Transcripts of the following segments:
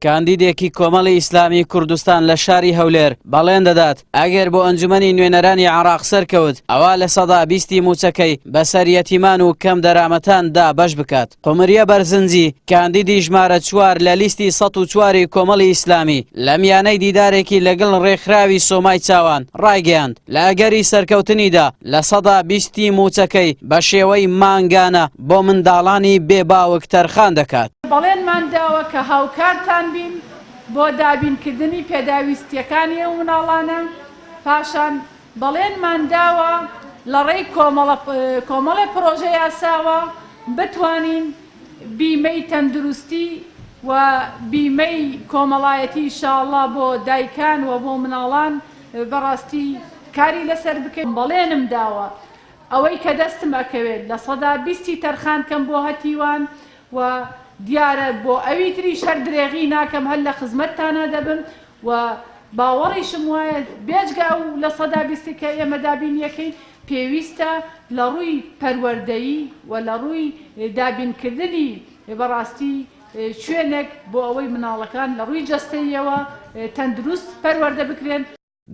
کاندیدێکی کۆمەڵی ئیسلامی کوردستان لە شاری هەولێر بەڵێن دەدات ئەگەر بۆ ئەنجومەنی نوێنەرانی عێراق سەرکەوت ئەوا لە سەدا 20 موچەکەی بەسەر یەتیمان و کەم دەرامەتاندا بەش بکات. قومریە بەرزنجی کاندیدی ژمارە 4 لە لیستی 104 کۆمەڵی ئیسلامی لە میانەی دیدارێکی لەگەڵ ڕێکخراوی سۆمای چاوان ڕایگەیاند لە ئەگەری سەرکەوتنیدا لە سەدا 20 موچەکەی بە شێوەی مانگانە بۆ منداڵانی بێباوک تەرخان دەکات. بەڵێنمان داوە کە هاوکارتان بین بۆ دابینکردنی پێداویستیەکانی ئەو مناڵانە. پاشان بەڵێنمان داوە لە ڕێی کۆمەڵی پرۆژە یاساوە بتوانین بیمەی تەندروستی و بیمەی کۆمەڵایەتی ئینشاءڵڵا بۆ دایکان و بۆ مناڵان بەڕاستی کاری لەسەر بکەین. بەڵێنم داوە ئەوەی کە دەستم ئەکەوێت لە سەدا 20 تەرخان کەم بۆ هەتیوان و دیارە بۆ ئەوی تریش هەر درێغی ناکەم هەر لە خزمەتتانە دەبم و باوەڕیشم وایە بێجگا و لە سەدا 20 کە ئێمە دابینیەکەی پێویستە لە ڕووی پەروەردەیی و لە ڕووی دابینکردنی بەڕاستی شوێنێک بۆ ئەوەی مناڵەکان لە ڕووی جەستەییەوە تەندروست پەروەردە بکرێن.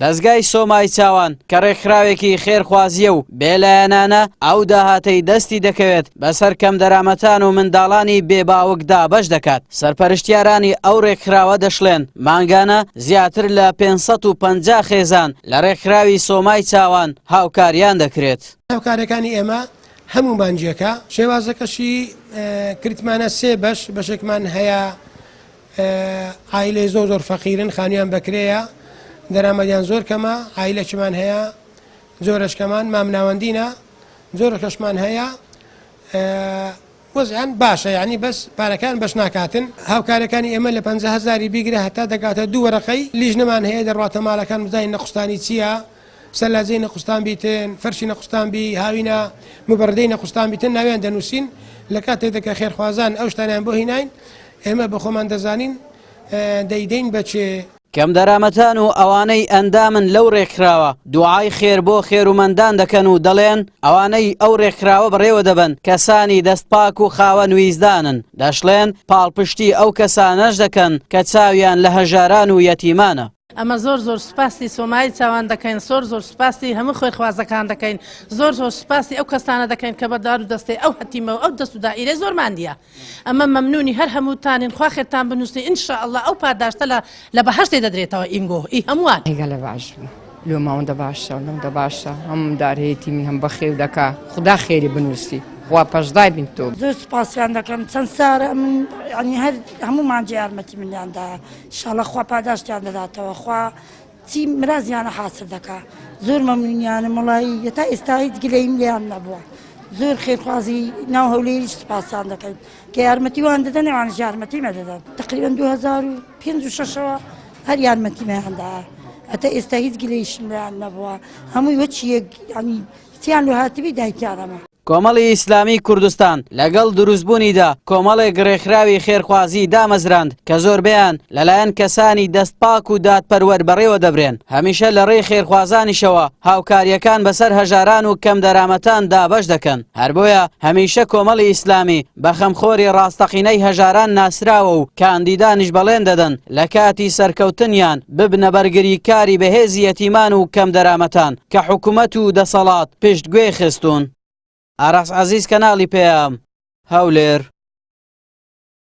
دەستگای سۆمای چاوان کە ڕێکخراوێکی خێرخوازیە و بێلایەنانە ئەو داهاتەی دەستی دەکەوێت بەسەر کەم دەرامەتان و منداڵانی بێباوکدا بەش دەکات. سەرپەرشتیارانی ئەو ڕێکخراوە دەشڵێن مانگانە زیاتر لە 550 خێزان لە ڕێکخراوی سۆمای چاوان هاوکاریان دەکرێت. هاوکارەکانی ئێمە هەموو مانجیەکە شێوازەکەشی کریتمانە سێ بەشێکمان هەیە عایلەی زۆر فەقیرن خانوویان بەکرێیە دەرامەدیان زۆر کەمە عایلەکیمان هەیە زۆرەشکەمان مامناوەندینە زۆرەکەشمان هەیە وەزیان باشە یعنی بەس پارەکان بەش ناکاتن. هاوکارەکانی ئێمە لە 50,000 بیگرە هەتا دەکاتە 2 وەرەقەی لیژنەمان هەیە دەڕاتە ماڵەکان بزانین نەخستانی چییە سەلاجەی نەخستان بیتن فەرشی نەخستان بی هاوینە مبەردەی نەخستان بیتن ناویان دەنووسین لە کاتێک دەکە خێرخوازان ئەو شتانیان بۆ هیناین ئێمە بە خۆمان دەزانین دەیدەین بەچێ. کەم دەرامەتان و ئەوانەی ئەندامن لەو ڕێکخراوە دوعای خێر بۆ خێرومەندان دەکەن و دەڵێن ئەوانەی ئەو ڕێکخراوە بڕێوە دەبن کەسانی دەستپاک و خاوەن ویزدانن دەشڵێن پاڵپشتی ئەو کەسانەش دەکەن کە چاویان لە هەژاران و یەتیمانە. ئەمە زۆر سوپاسی سۆمای چاوان دەکەین زۆر سوپاسی هەموو خۆرخوازەکان دەکەین زۆر سوپاسی ئەو کەسانە دەکەین کە بەدار و دەستەی ئەو هەتیمە و ئەو دەست و دائیرەی زۆرمان دیە. ئەمە مەمنونی هەر هەمووتانین خوا خێرتان بنووسین ئینشاءڵڵا ئەو پاداشتە لە بەهەشتێ دەدرێتەوە ئینگۆ ئی هەمووان هێگە لە باش لۆ ماوەندە باشە لەمدە باشە هەموو دارهەیەتی من هەم بەخێو دەکا خدا خێری بنووسی خوا پەشدای بین تۆ زۆر سوپاسیان دەکەم چەند سارە من ینی هەر هەموومان یارمەتی منیاندا ئینشاڵڵا خوا پاداشتیان دەداتەوە خوا چی مرازیانە حاصل دەکا زۆر مەمنونیانە مەڵایی تا ئێستا هیچ گلەیم لیان نەبووە زۆر خێرخوازی ناو هەولێریش سوپاسیان دەکەین کە یارمەتیوان دەدەن ئێوانش یارمەتیمە دەدەن تقریبا 2005-6 هەر یارمەتیمەیاندا هەتا ئێستا هیچ گلەیشم لیان نەبووە هەمووی وەچیەک ینی چیان لە هاتبی دایکیانەمە. کۆمەڵی ئیسلامی کوردستان لەگەڵ دروستبوونیدا کۆمەڵێک ڕێکخراوی خێرخوازی دامەزراند کە زۆربیان لەلایەن کەسانی دەستپاک و دادپەروەر بەڕێوە دەبرێن هەمیشە لە ڕێی خێرخوازانیشەوە هاوکاریەکان بەسەر هەژاران و کەم دەرامەتاندا بەش دەکەن هەر بۆیە هەمیشە کۆمەڵی ئیسلامی بە خەمخۆری ڕاستەقینەی هەژاران ناسراوە و کاندیدانیش بەڵێن دەدەن لە کاتی سەرکەوتنیان ببنە بەرگری کاری بەهێزی یەتیمان و کەم دەرامەتان کە حکوومەت و دەسەڵات پشتگوێ خستوون. ئاراس عەزیز کەناڵی پێام هەولێر.